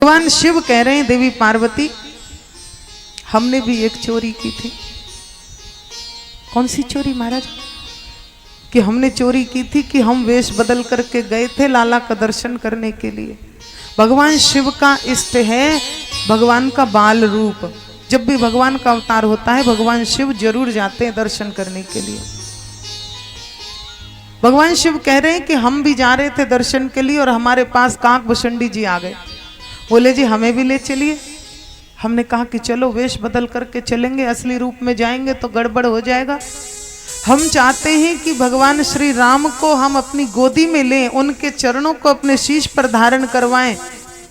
भगवान शिव कह रहे हैं देवी पार्वती हमने भी एक चोरी की थी। कौन सी चोरी महाराज? कि हमने चोरी की थी कि हम वेश बदल करके गए थे लाला का दर्शन करने के लिए। भगवान शिव का इष्ट है भगवान का बाल रूप। जब भी भगवान का अवतार होता है भगवान शिव जरूर जाते हैं दर्शन करने के लिए। भगवान शिव कह रहे हैं कि हम भी जा रहे थे दर्शन के लिए और हमारे पास काकभूषणी जी आ गए। बोले जी हमें भी ले चलिए। हमने कहा कि चलो वेश बदल करके चलेंगे, असली रूप में जाएंगे तो गड़बड़ हो जाएगा। हम चाहते हैं कि भगवान श्री राम को हम अपनी गोदी में लें, उनके चरणों को अपने शीश पर धारण करवाएं,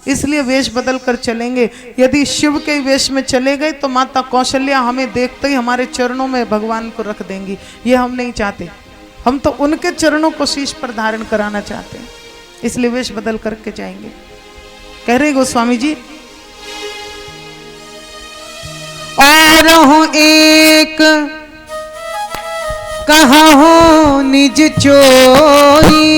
इसलिए वेश बदल कर चलेंगे। यदि शिव के वेश में चले गए तो माता कौशल्या हमें देखते ही हमारे चरणों में भगवान को रख देंगी। ये हम नहीं चाहते। हम तो उनके चरणों को शीश पर धारण कराना चाहते हैं, इसलिए वेश बदल करके जाएंगे। कह रहे गोस्वामी जी और हो एक कहा हो निज चोरी,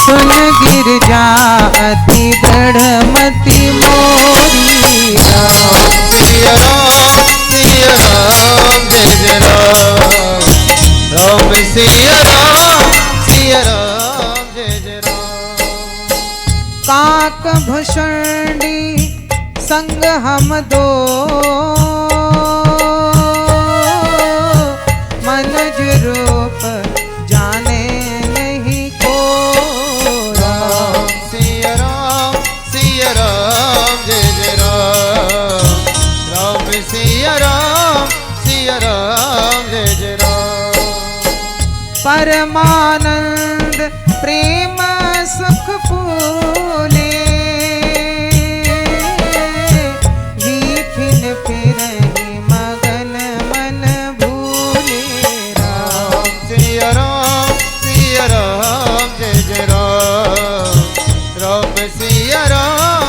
सुन गिर जाती दृढ़मति मोरी। राम सिया राम सिया राम जय जय राम। राम सिया राम सिया राम जय जय राम। काकभूषणी संग हम दो, मनुज रूप जाने नहीं को। राम सिया राम जय जय राम। राम सिया राम जय जय राम। परमानंद प्रेम सुख फूले, फिर फिरहि मगन मन भूले। राम सिया राम जय जय राम। राम सिया राम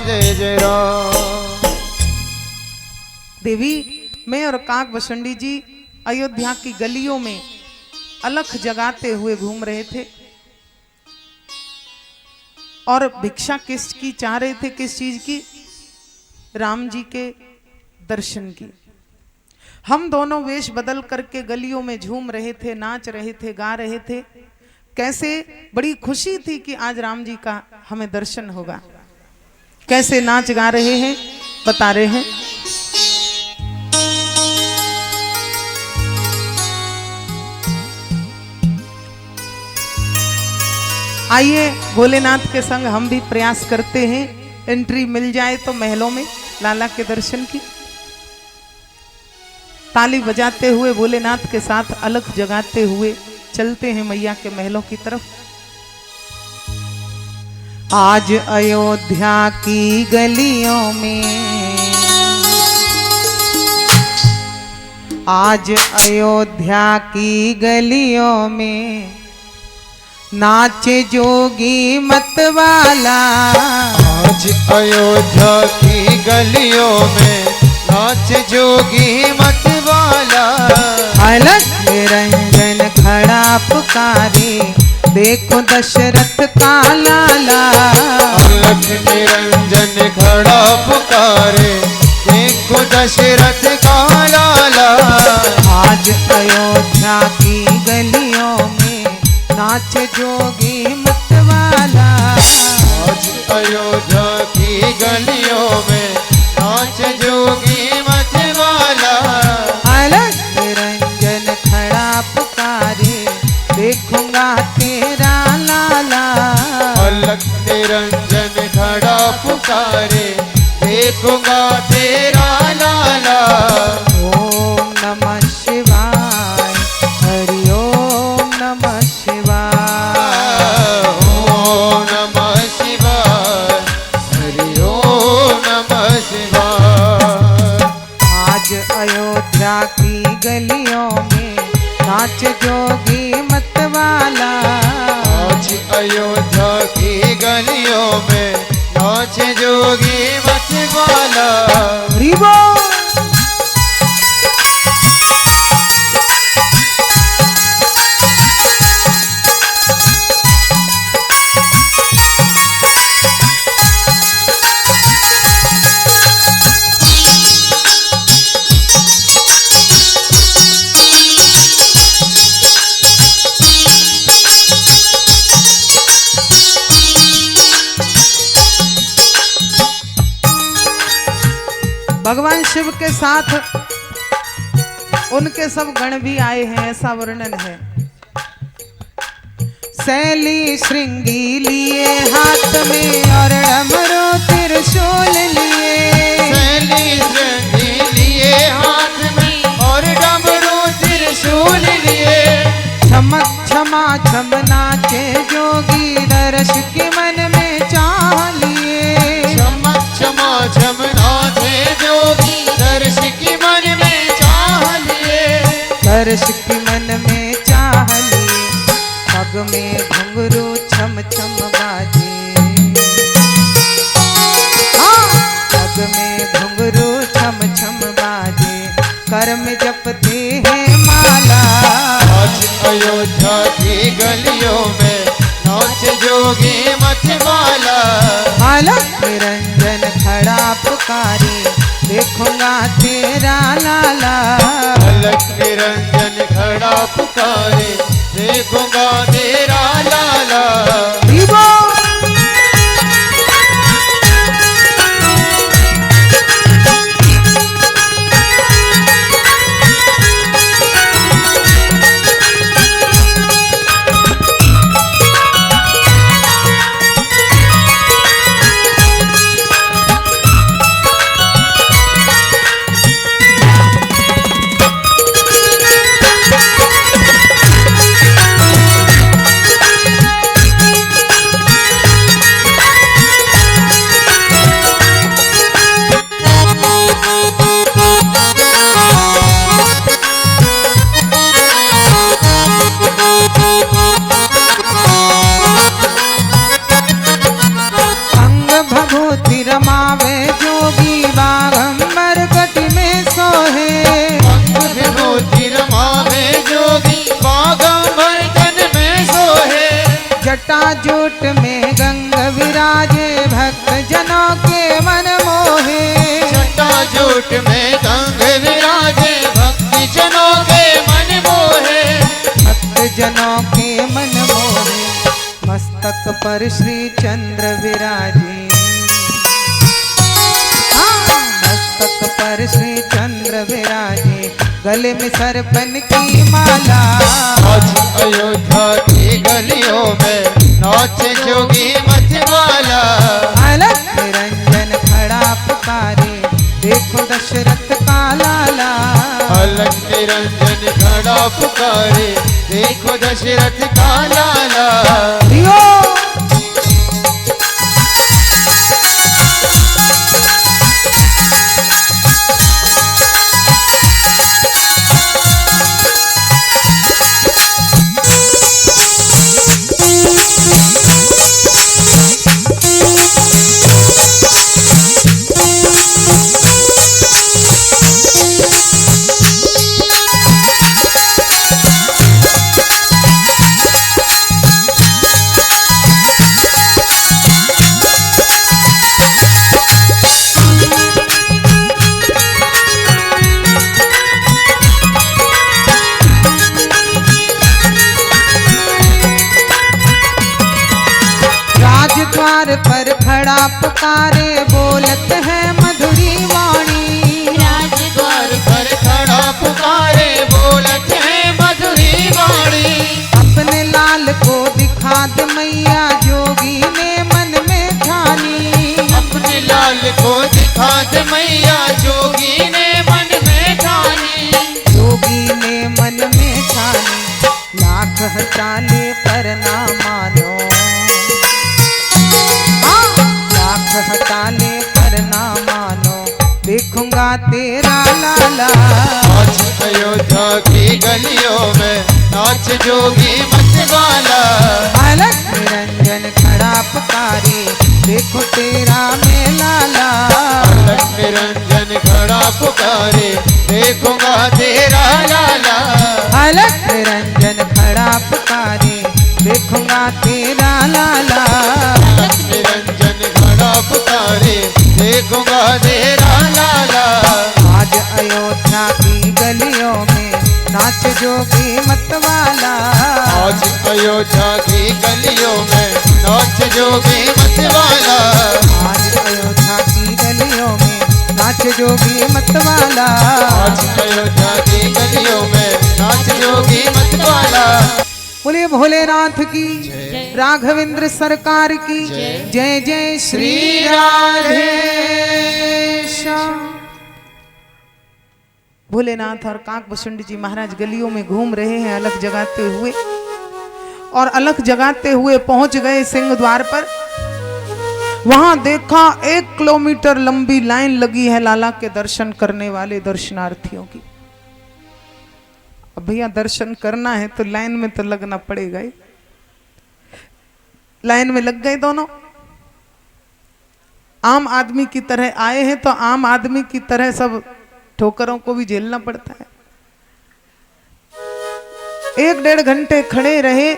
जय जय राम। देवी मैं और काकभूषणी जी अयोध्या की गलियों में अलख जगाते हुए घूम रहे थे और भिक्षा किसकी चाह रहे थे? किस चीज की? राम जी के दर्शन की। हम दोनों वेश बदल करके गलियों में झूम रहे थे, नाच रहे थे, गा रहे थे। कैसे बड़ी खुशी थी कि आज राम जी का हमें दर्शन होगा। कैसे नाच गा रहे हैं बता रहे हैं। आइए भोलेनाथ के संग हम भी प्रयास करते हैं, एंट्री मिल जाए तो महलों में लाला के दर्शन की। ताली बजाते हुए भोलेनाथ के साथ अलख जगाते हुए चलते हैं मैया के महलों की तरफ। आज अयोध्या की गलियों में, आज अयोध्या की गलियों में नाचे जोगी मतवाला। आज अयोध्या की गलियों में नाचे जोगी मतवाला। अलख निरंजन खड़ा पुकारे, देखो दशरथ का लाला। अलख निरंजन खड़ा पुकारे, देखो दशरथ का लाला। आज अयोध्या की गलियों में नाच जोगी मतवाला। आज अयोध्या की गलियों में नाच जोगी मतवाला। अलख निरंजन खड़ा पुकारे, देखूंगा तेरा लाला। अलख निरंजन खड़ा पुकारे, देखूंगा तेरा लाला। ओम नमः शिवाय, हरि ओम नमः शिवाय। ओम नमः शिवाय, हरि ओम नमः शिवाय। आज अयोध्या की गलियों में नाच जोगी मतवाला। आज अयोध्या की गलियों में नाच जोगी मतवाला। हरि बोल। भगवान शिव के साथ उनके सब गण भी आए हैं, ऐसा वर्णन है। शैली श्रृंगी लिए हाथ में और डमरू त्रिशूल लिए, शैली श्रृंगी लिए हाथ में और डमरू त्रिशूल लिए। चमक क्षमा छम नाचे जोगी दर्श के मन में चाह लिए, चमक क्षमा छम नाचे जोगी दर्श की मन में चाह लिए, दर्श के मन में चाह लिए। पग में घुंघरू छम छम बाजे, पग में घुंघरू छम छम बाजे, कर में जपते हैं माला। आज अयोध्या की गलियों में नाच जोगी मतवाला, अलग निरंजन खड़ा पुकारी, देखूंगा तेरा लाला। अलग निरंजन खड़ा पुकारे, देखूंगा तेरा लाला। विभो रमावे जोगी बागंबर कटी में सोहे, विभूति रमावे जोगी बागंबर तन में सोहे। जटा जूट में गंग विराजे, भक्त जनों के मन मोहे। जटा जूट में गंग विराजे, भक्त जनों के मन मोहे। भक्त जनों के मन मोहे, मस्तक पर श्री चंद्र विराजे, मस्तक पर श्री चंद्र विराजे, गले में सरपन की माला। आज अयोध्या की गलियों में नाच जोगी मतवाला, अलग निरंजन खड़ा पुकारे, देखो दशरथ का लाला। अलग निरंजन खड़ा पुकारे, देखो दशरथ का लाला। दियो द्वार पर खड़ा पुकारे, बोलत है मधुरी वाणी। राजद्वार पर खड़ा पुकारे, बोलत है मधुरी वाणी। अपने लाल को दिखा दे मैया, जोगी ने मन में ठानी। अपने लाल को दिखा दे मैया, जोगी ने मन में ठानी। जोगी ने मन में ठानी, लाख हटाले पर ना मानो, हटाले पर ना मानो, देखूंगा तेरा लाला। आज अयोध्या की गलियों में नाच जोगी मतवाला, अलग निरंजन खड़ा पुकारी, देखो तेरा मैं लाला। अलग निरंजन खड़ा पुकारे, देखूंगा तेरा लाला। अलग निरंजन खड़ा पुकारी, देखूंगा तेरा लाला। अलग निरंजन खड़ा पुकारे, देखूंगा तेरा लाला। आज अयोध्या की गलियों में नाच जोगी मतवाला। आज अयोध्या की गलियों में नाच जोगी मतवाला। आज अयोध्या की गलियों में नाच नाच जोगी मतवाला। आज अयोध्या की गलियों में नाच जोगी मतवाला। बोले भोलेनाथ की राघवेंद्र सरकार की जय जय श्री राधे श्याम। भोलेनाथ और काकभूषुंड जी महाराज गलियों में घूम रहे हैं अलख जगाते हुए, और अलख जगाते हुए पहुंच गए सिंह द्वार पर। वहां देखा 1 किलोमीटर लंबी लाइन लगी है लाला के दर्शन करने वाले दर्शनार्थियों की। अब भैया दर्शन करना है तो लाइन में तो लगना पड़ेगा ही। लाइन में लग गए दोनों। आम आदमी की तरह आए हैं तो आम आदमी की तरह सब ठोकरों को भी झेलना पड़ता है। 1-1.5 घंटे खड़े रहे,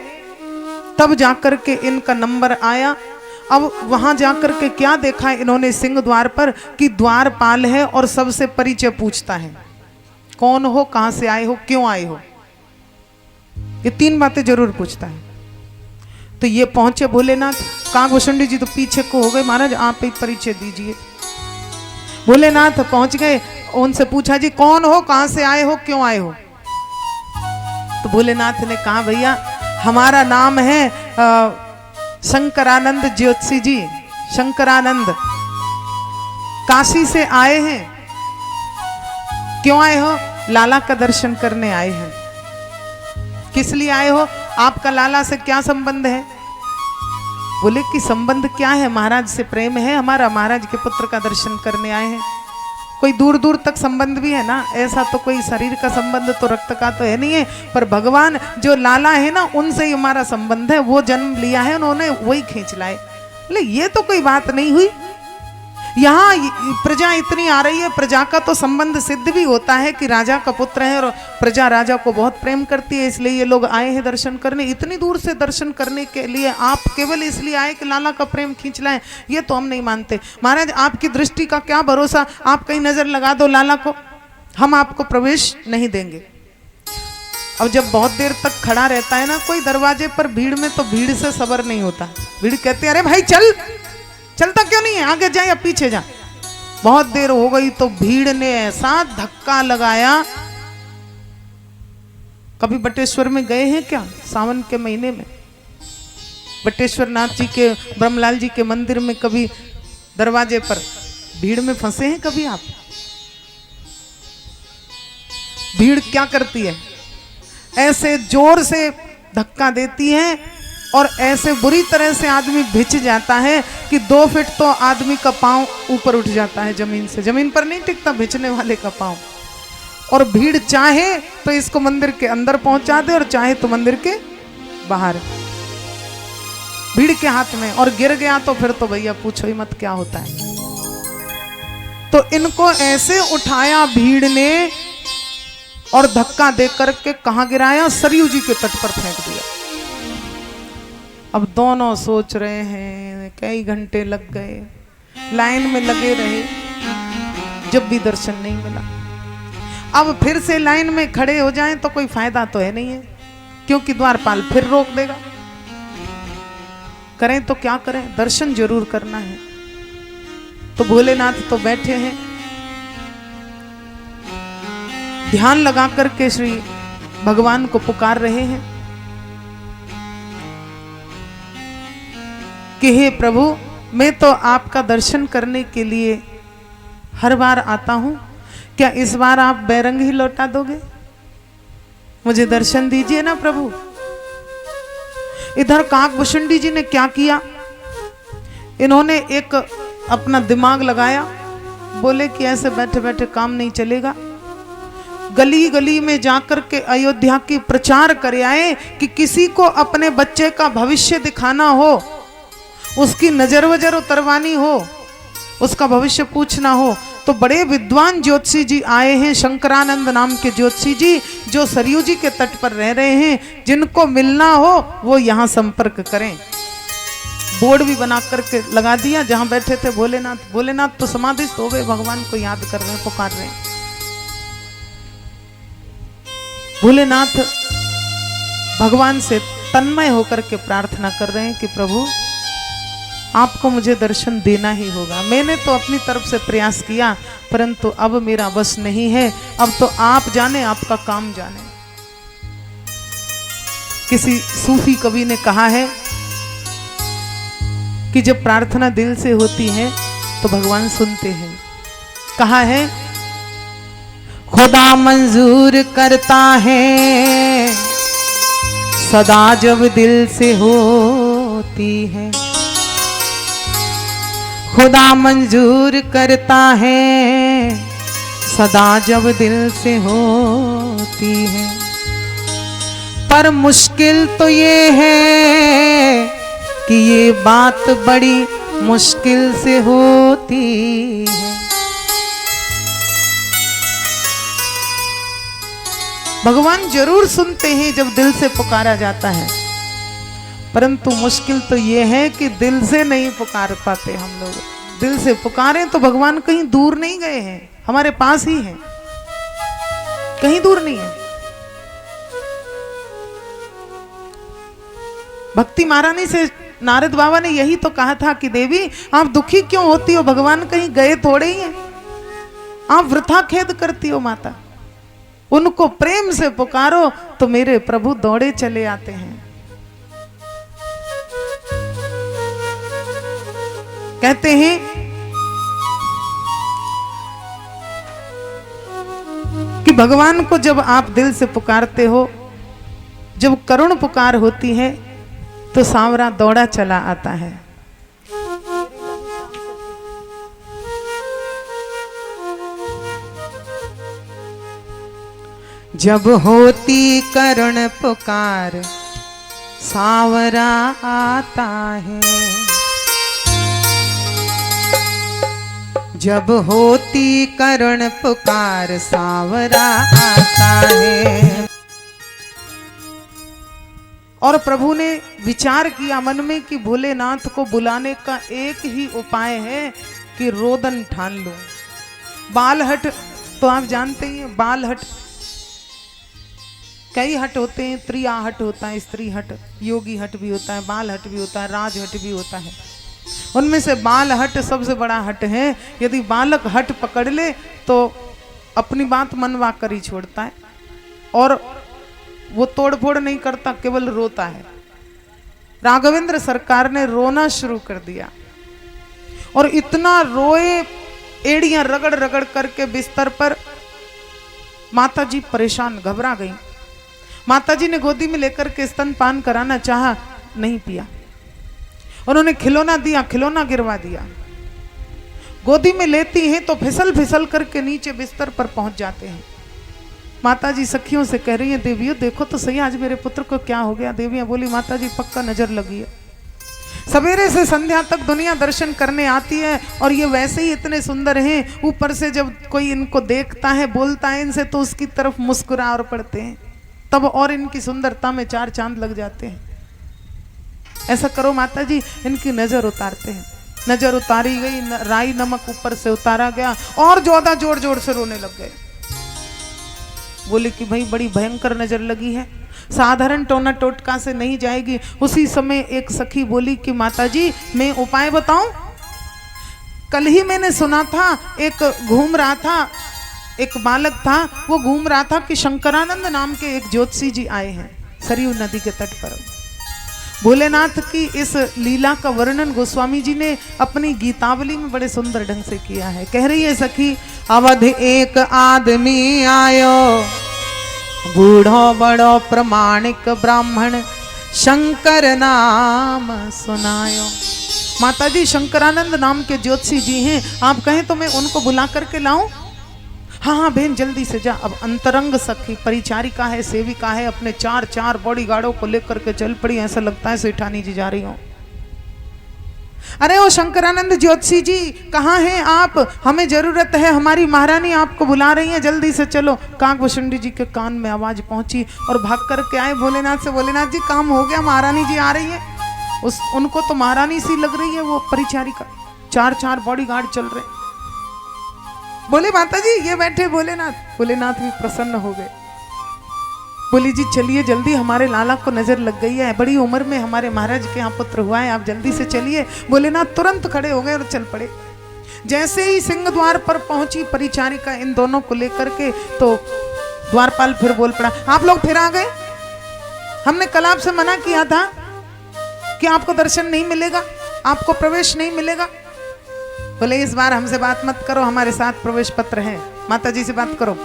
तब जाकर के इनका नंबर आया। अब वहां जाकर के क्या देखा इन्होंने सिंह द्वार पर कि द्वारपाल है और सबसे परिचय पूछता है, कौन हो, कहां से आए हो, क्यों आए हो, ये 3 बातें जरूर पूछता है। तो ये पहुंचे भोलेनाथ। काकभूषुंड जी तो पीछे को हो गए, महाराज आप ही परिचय दीजिए। भोलेनाथ पहुंच गए, उनसे पूछा जी कौन हो, कहां से आए हो, क्यों आए हो। तो भोलेनाथ ने कहा भैया हमारा नाम है शंकरानंद ज्योतिषी जी, शंकरानंद, काशी से आए हैं। क्यों आए हो, लाला का दर्शन करने आए हैं। किस लिए आए हो, आपका लाला से क्या संबंध है। बोले कि संबंध क्या है, महाराज से प्रेम है हमारा, महाराज के पुत्र का दर्शन करने आए हैं। कोई दूर दूर तक संबंध भी है ना, ऐसा तो कोई शरीर का संबंध तो रक्त का तो है नहीं है, पर भगवान जो लाला है ना उनसे ही हमारा संबंध है, वो जन्म लिया है उन्होंने, वही खींच लाए। बोले ये तो कोई बात नहीं हुई, यहाँ प्रजा इतनी आ रही है, प्रजा का तो संबंध सिद्ध भी होता है कि राजा का पुत्र है और प्रजा राजा को बहुत प्रेम करती है, इसलिए ये लोग आए हैं दर्शन करने। इतनी दूर से दर्शन करने के लिए आप केवल इसलिए आए कि लाला का प्रेम खींच लाएं, ये तो हम नहीं मानते। महाराज आपकी दृष्टि का क्या भरोसा, आप कहीं नजर लगा दो लाला को, हम आपको प्रवेश नहीं देंगे। अब जब बहुत देर तक खड़ा रहता है ना कोई दरवाजे पर भीड़ में, तो भीड़ से सबर नहीं होता। भीड़ कहते अरे भाई चल, चलता क्यों नहीं है, आगे जा या पीछे जा। बहुत देर हो गई तो भीड़ ने ऐसा धक्का लगाया। कभी बटेश्वर में गए हैं क्या, सावन के महीने में बटेश्वर नाथ जी के, ब्रह्मलाल जी के मंदिर में कभी दरवाजे पर भीड़ में फंसे हैं कभी आप। भीड़ क्या करती है, ऐसे जोर से धक्का देती है और ऐसे बुरी तरह से आदमी भिज जाता है कि 2 फीट तो आदमी का पांव ऊपर उठ जाता है जमीन से, जमीन पर नहीं टिकता भिजने वाले का पांव। और भीड़ चाहे तो इसको मंदिर के अंदर पहुंचा दे और चाहे तो मंदिर के बाहर, भीड़ के हाथ में। और गिर गया तो फिर तो भैया पूछो ही मत क्या होता है। तो इनको ऐसे उठाया भीड़ ने और धक्का दे करके कहां गिराया, सरयू जी के तट पर फेंक दिया। अब दोनों सोच रहे हैं, कई घंटे लग गए, लाइन में लगे रहे, जब भी दर्शन नहीं मिला। अब फिर से लाइन में खड़े हो जाएं तो कोई फायदा तो है नहीं है, क्योंकि द्वारपाल फिर रोक देगा। करें तो क्या करें, दर्शन जरूर करना है। तो भोलेनाथ तो बैठे हैं, ध्यान लगा करके श्री भगवान को पुकार रहे हैं कि हे प्रभु, मैं तो आपका दर्शन करने के लिए हर बार आता हूं, क्या इस बार आप बैरंग ही लौटा दोगे, मुझे दर्शन दीजिए ना प्रभु। इधर काकभूषुंड जी ने क्या किया, इन्होंने एक अपना दिमाग लगाया, बोले कि ऐसे बैठे बैठे काम नहीं चलेगा, गली गली में जाकर के अयोध्या की प्रचार कर आए कि किसी को अपने बच्चे का भविष्य दिखाना हो, उसकी नजर वजर उतरवानी हो, उसका भविष्य पूछना हो, तो बड़े विद्वान ज्योतिषी जी आए हैं, शंकरानंद नाम के ज्योतिषी जी, जो सरयू जी के तट पर रह रहे हैं, जिनको मिलना हो वो यहाँ संपर्क करें। बोर्ड भी बना करके लगा दिया जहां बैठे थे भोलेनाथ। भोलेनाथ तो समाधिस्थ हो गए, भगवान को याद कर रहे हैं, पुकार रहे हैं। भोलेनाथ भगवान से तन्मय होकर के प्रार्थना कर रहे हैं कि प्रभु आपको मुझे दर्शन देना ही होगा। मैंने तो अपनी तरफ से प्रयास किया, परंतु अब मेरा बस नहीं है। अब तो आप जाने, आपका काम जाने। किसी सूफी कवि ने कहा है कि जब प्रार्थना दिल से होती है तो भगवान सुनते हैं। कहा है, खुदा मंजूर करता है सदा जब दिल से होती है। खुदा मंजूर करता है सदा जब दिल से होती है। पर मुश्किल तो ये है कि ये बात बड़ी मुश्किल से होती है। भगवान जरूर सुनते हैं जब दिल से पुकारा जाता है, परंतु मुश्किल तो ये है कि दिल से नहीं पुकार पाते हम लोग। दिल से पुकारें तो भगवान कहीं दूर नहीं गए हैं, हमारे पास ही हैं, कहीं दूर नहीं है। भक्ति महारानी से नारद बाबा ने यही तो कहा था कि देवी आप दुखी क्यों होती हो, भगवान कहीं गए थोड़े ही हैं, आप वृथा खेद करती हो माता। उनको प्रेम से पुकारो तो मेरे प्रभु दौड़े चले आते हैं। कहते हैं कि भगवान को जब आप दिल से पुकारते हो, जब करुण पुकार होती है तो सांवरा दौड़ा चला आता है। जब होती करुण पुकार सांवरा आता है। जब होती करुण पुकार सांवरा आता है। और प्रभु ने विचार किया मन में कि भोलेनाथ को बुलाने का एक ही उपाय है कि रोदन ठान लूं। बाल हट तो आप जानते ही हैं, बाल हट कई हट होते हैं, त्रिया हट होता है, स्त्री हट, योगी हट भी होता है, बाल हट भी होता है, राज हट भी होता है। उनमें से बाल हट सबसे बड़ा हट है। यदि बालक हट पकड़ ले तो अपनी बात मनवा कर ही छोड़ता है और वो तोड़फोड़ नहीं करता, केवल रोता है। राघवेंद्र सरकार ने रोना शुरू कर दिया और इतना रोए, एड़ियां रगड़ रगड़ करके बिस्तर पर। माताजी परेशान, घबरा गई। माताजी ने गोदी में लेकर के स्तनपान कराना चाहा, नहीं पिया। उन्होंने खिलौना दिया, खिलौना गिरवा दिया। गोदी में लेती हैं तो फिसल फिसल करके नीचे बिस्तर पर पहुंच जाते हैं। माताजी सखियों से कह रही हैं, देवियों देखो तो सही आज मेरे पुत्र को क्या हो गया। देवियां बोली, माताजी पक्का नजर लगी है। सवेरे से संध्या तक दुनिया दर्शन करने आती है और ये वैसे ही इतने सुंदर हैं, ऊपर से जब कोई इनको देखता है, बोलता है इनसे तो उसकी तरफ मुस्कुरा और पड़ते हैं, तब और इनकी सुंदरता में चार चांद लग जाते हैं। ऐसा करो माताजी, इनकी नजर उतारते हैं। नजर उतारी गई, राई नमक ऊपर से उतारा गया और ज्यादा जोर जोर से रोने लग गए। बोले कि भाई बड़ी भयंकर नजर लगी है, साधारण टोना टोटका से नहीं जाएगी। उसी समय एक सखी बोली कि माताजी मैं उपाय बताऊं। कल ही मैंने सुना था, एक घूम रहा था, एक बालक था, वो घूम रहा था कि शंकरानंद नाम के एक ज्योतिषी जी आए हैं सरयू नदी के तट पर। भोलेनाथ की इस लीला का वर्णन गोस्वामी जी ने अपनी गीतावली में बड़े सुंदर ढंग से किया है। कह रही है सखी, अवध एक आदमी आयो, बूढ़ो बड़ो प्रमाणिक ब्राह्मण, शंकर नाम सुनायो। माताजी शंकरानंद नाम के ज्योतिषी जी हैं, आप कहें तो मैं उनको बुला करके लाऊं? हाँ हाँ बहन जल्दी से जा। अब अंतरंग सखी, परिचारिका है, सेविका है, अपने चार चार बॉडीगार्डों को लेकर के चल पड़ी। ऐसा लगता है सेठानी जी जा रही हो। अरे ओ शंकरानंद ज्योतिषी जी कहाँ हैं आप? हमें जरूरत है, हमारी महारानी आपको बुला रही है, जल्दी से चलो। काकभूषुंडी जी के कान में आवाज पहुंची और भाग करके आए भोलेनाथ से, भोलेनाथ जी काम हो गया, महारानी जी आ रही है। उनको तो महारानी सी लग रही है वो परिचारिका, चार चार बॉडीगार्ड चल रहे। बोले माता जी ये बैठे भोलेनाथ। भोलेनाथ भी प्रसन्न हो गए। बोली जी चलिए जल्दी, हमारे लाला को नजर लग गई है, बड़ी उम्र में हमारे महाराज के यहाँ पुत्र हुआ है, आप जल्दी से चलिए। भोलेनाथ तुरंत खड़े हो गए और चल पड़े। जैसे ही सिंह द्वार पर पहुंची परिचारिका इन दोनों को लेकर के, तो द्वारपाल फिर बोल पड़ा, आप लोग फिर आ गए? हमने कल आपसे मना किया था कि आपको दर्शन नहीं मिलेगा, आपको प्रवेश नहीं मिलेगा। बोले इस बार हमसे बात मत करो, हमारे साथ प्रवेश पत्र है, माता जी से बात करो।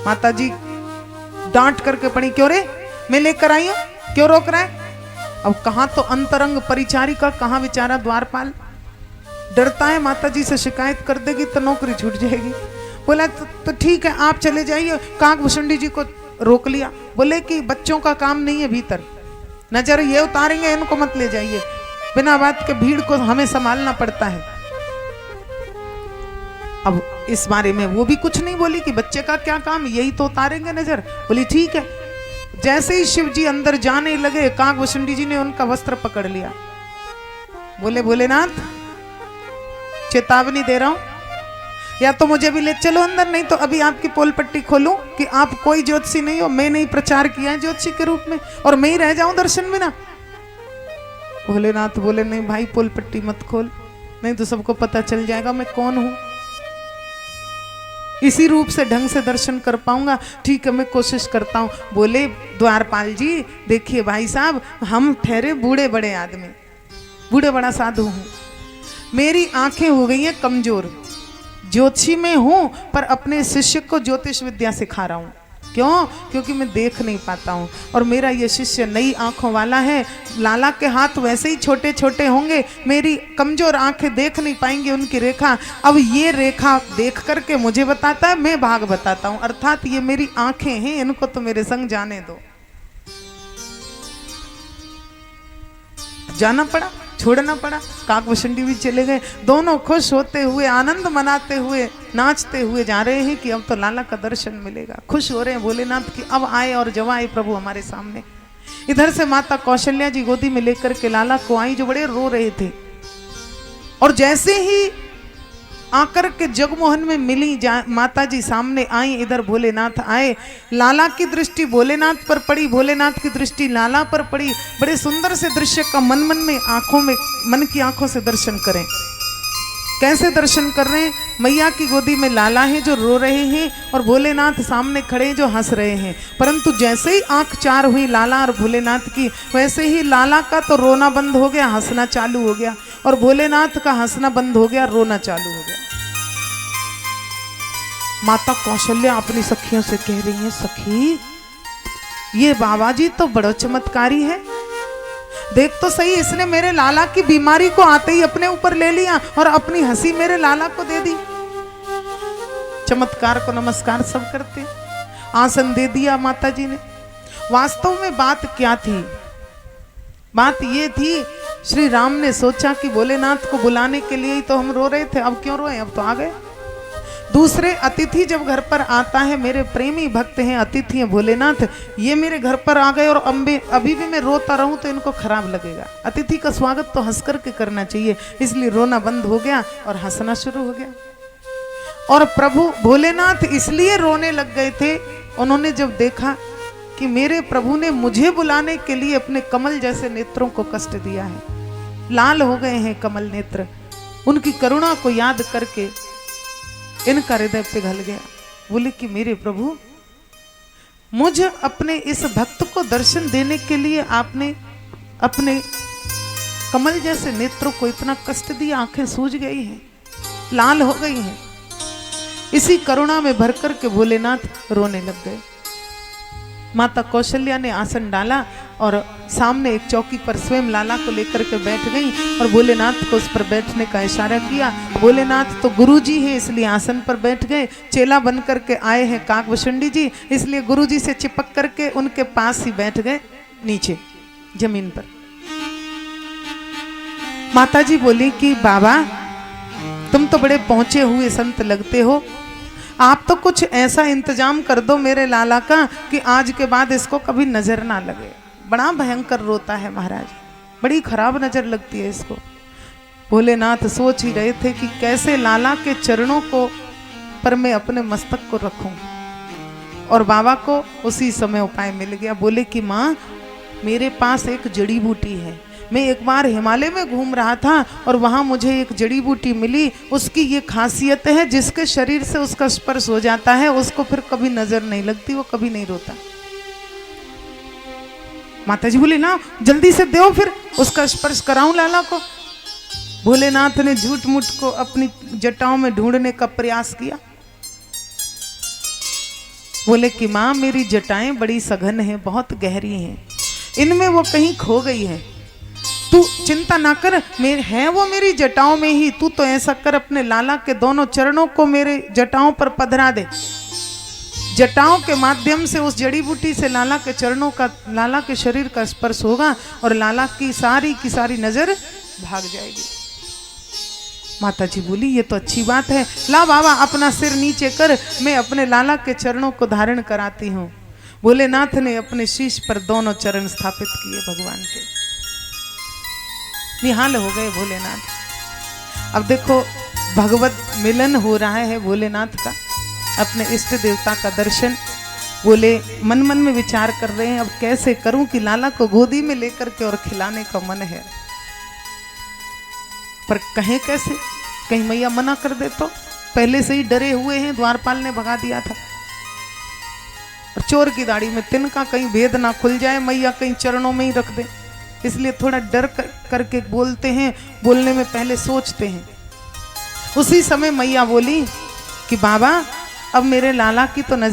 माता जी डांट करके पड़ी, क्यों रे, मैं लेकर आई हूं, क्यों रोक रहा है? अब कहां तो अंतरंग परिचारिका, कहां बेचारा द्वारपाल डरता है, माता जी से शिकायत कर देगी तो नौकरी छूट जाएगी। बोला तो ठीक है आप चले जाइए। काकभूषुंडी जी को रोक लिया, बोले कि बच्चों का काम नहीं है, भीतर नजर ये उतारेंगे, इनको मत ले जाइए, बिना बात के भीड़ को हमें संभालना पड़ता है। अब इस बारे में वो भी कुछ नहीं बोली कि बच्चे का क्या काम, यही तो उतारेंगे नजर। बोली ठीक है। जैसे ही शिव जी अंदर जाने लगे, काकभूषुंडी जी ने उनका वस्त्र पकड़ लिया। बोले भोलेनाथ चेतावनी दे रहा हूं, या तो मुझे भी ले चलो अंदर, नहीं तो अभी आपकी पोल पट्टी खोलूं कि आप कोई ज्योतिषी नहीं हो, मैंने ही प्रचार किया है ज्योतिषी के रूप में, और मैं ही रह जाऊं दर्शन बिना। भोलेनाथ बोले नहीं भाई पोल पट्टी मत खोल, नहीं तो सबको पता चल जाएगा मैं कौन हूं, इसी रूप से ढंग से दर्शन कर पाऊंगा। ठीक है मैं कोशिश करता हूं। बोले द्वारपाल जी देखिए भाई साहब, हम ठहरे बूढ़े बड़े आदमी, बूढ़े बड़ा साधु हूं, मेरी आंखें हो गई हैं कमजोर, ज्योतिषी में हूं पर अपने शिष्य को ज्योतिष विद्या सिखा रहा हूं। क्यों? क्योंकि मैं देख नहीं पाता हूं, और मेरा ये शिष्य नई आंखों वाला है, लाला के हाथ वैसे ही छोटे छोटे होंगे, मेरी कमजोर आंखें देख नहीं पाएंगी उनकी रेखा। अब ये रेखा देख करके मुझे बताता है, मैं भाग बताता हूं, अर्थात ये मेरी आंखें हैं, इनको तो मेरे संग जाने दो। जाना पड़ा, छोड़ना पड़ा। काकभूषुंडी भी चले गए, दोनों खुश होते हुए, आनंद मनाते हुए, नाचते हुए जा रहे हैं कि अब तो लाला का दर्शन मिलेगा। खुश हो रहे हैं भोलेनाथ की अब आए और जब आए प्रभु हमारे सामने। इधर से माता कौशल्या जी गोदी में लेकर के लाला को आई, जो बड़े रो रहे थे, और जैसे ही आकर के जगमोहन में मिली, माता जी सामने आई, इधर भोलेनाथ आए, लाला की दृष्टि भोलेनाथ पर पड़ी, भोलेनाथ की दृष्टि लाला पर पड़ी। बड़े सुंदर से दृश्य का मन मन में आंखों में, मन की आंखों से दर्शन करें। कैसे दर्शन कर रहे हैं? मैया की गोदी में लाला है जो रो रहे हैं, और भोलेनाथ सामने खड़े हैं जो हंस रहे हैं। परंतु जैसे ही आंख चार हुई लाला और भोलेनाथ की, वैसे ही लाला का तो रोना बंद हो गया, हंसना चालू हो गया, और भोलेनाथ का हंसना बंद हो गया, रोना चालू हो गया। माता कौशल्या अपनी सखियों से कह रही है, सखी ये बाबा जी तो बड़ा चमत्कारी है, देख तो सही, इसने मेरे लाला की बीमारी को आते ही अपने ऊपर ले लिया और अपनी हंसी मेरे लाला को दे दी। चमत्कार को नमस्कार सब करते, आसन दे दिया माता जी ने। वास्तव में बात क्या थी? बात ये थी, श्री राम ने सोचा कि भोलेनाथ को बुलाने के लिए ही तो हम रो रहे थे, अब क्यों रोए, अब तो आ गए। दूसरे अतिथि जब घर पर आता है, मेरे प्रेमी भक्त हैं, अतिथि हैं भोलेनाथ, ये मेरे घर पर आ गए और अभी भी मैं रोता रहूं तो इनको खराब लगेगा। अतिथि का स्वागत तो हंस करके करना चाहिए, इसलिए रोना बंद हो गया और हंसना शुरू हो गया। और प्रभु भोलेनाथ इसलिए रोने लग गए थे, उन्होंने जब देखा कि मेरे प्रभु ने मुझे बुलाने के लिए अपने कमल जैसे नेत्रों को कष्ट दिया है, लाल हो गए हैं कमल नेत्र, उनकी करुणा को याद करके इनका हृदय पिघल गया। बोले कि मेरे प्रभु, मुझ अपने इस भक्त को दर्शन देने के लिए आपने अपने कमल जैसे नेत्रों को इतना कष्ट दिया, आंखें सूज गई हैं, लाल हो गई हैं। इसी करुणा में भरकर के भोलेनाथ रोने लग गए। माता कौशल्या ने आसन डाला और सामने एक चौकी पर स्वयं लाला को लेकर के बैठ गई और भोलेनाथ को उस पर बैठने का इशारा किया। भोलेनाथ तो गुरुजी है इसलिए आसन पर बैठ गए, चेला बन करके आए हैं काकभूषुंडी जी, इसलिए गुरुजी से चिपक करके उनके पास ही बैठ गए नीचे जमीन पर। माता जी बोली कि बाबा तुम तो बड़े पहुंचे हुए संत लगते हो, आप तो कुछ ऐसा इंतजाम कर दो मेरे लाला का कि आज के बाद इसको कभी नजर ना लगे। बड़ा भयंकर रोता है महाराज, बड़ी खराब नजर लगती है इसको। भोलेनाथ सोच ही रहे थे कि कैसे लाला के चरणों को पर मैं अपने मस्तक को रखूं और बाबा को उसी समय उपाय मिल गया। बोले कि माँ मेरे पास एक जड़ी बूटी है, मैं एक बार हिमालय में घूम रहा था और वहाँ मुझे एक जड़ी बूटी मिली, उसकी ये खासियत है जिसके शरीर से उसका स्पर्श हो जाता है उसको फिर कभी नजर नहीं लगती, वो कभी नहीं रोता। माता जी बोली ना जल्दी से दो फिर उसका स्पर्श कराऊं लाला को। भोलेनाथ ने झूठ मूठ को अपनी जटाओं में ढूंढने का प्रयास किया। बोले कि माँ मेरी जटाएं बड़ी सघन हैं, बहुत गहरी हैं, इनमें वो कहीं खो गई है, तू चिंता ना कर, है वो मेरी जटाओं में ही, तू तो ऐसा कर अपने लाला के दोनों चरणों को मेरे जटाओं पर पधरा दे, जटाओं के माध्यम से उस जड़ी बूटी से लाला के चरणों का, लाला के शरीर का स्पर्श होगा और लाला की सारी नजर भाग जाएगी। माता जी बोली ये तो अच्छी बात है, ला बाबा अपना सिर नीचे कर, मैं अपने लाला के चरणों को धारण कराती हूँ। भोलेनाथ ने अपने शीश पर दोनों चरण स्थापित किए भगवान के, निहाल हो गए भोलेनाथ। अब देखो भगवत मिलन हो रहा है भोलेनाथ का, अपने इष्ट देवता का दर्शन। बोले मन मन में विचार कर रहे हैं अब कैसे करूं कि लाला को गोदी में लेकर के और खिलाने का मन है, पर कहें कैसे, कहीं मैया मना कर दे तो, पहले से ही डरे हुए हैं, द्वारपाल ने भगा दिया था। और चोर की दाढ़ी में तिनका, कहीं भेद ना खुल जाए, मैया कहीं चरणों में ही रख दे, इसलिए थोड़ा डर करके बोलते हैं, बोलने में पहले सोचते हैं। उसी समय मैया बोली कि बाबा अब मेरे लाला की तो नजर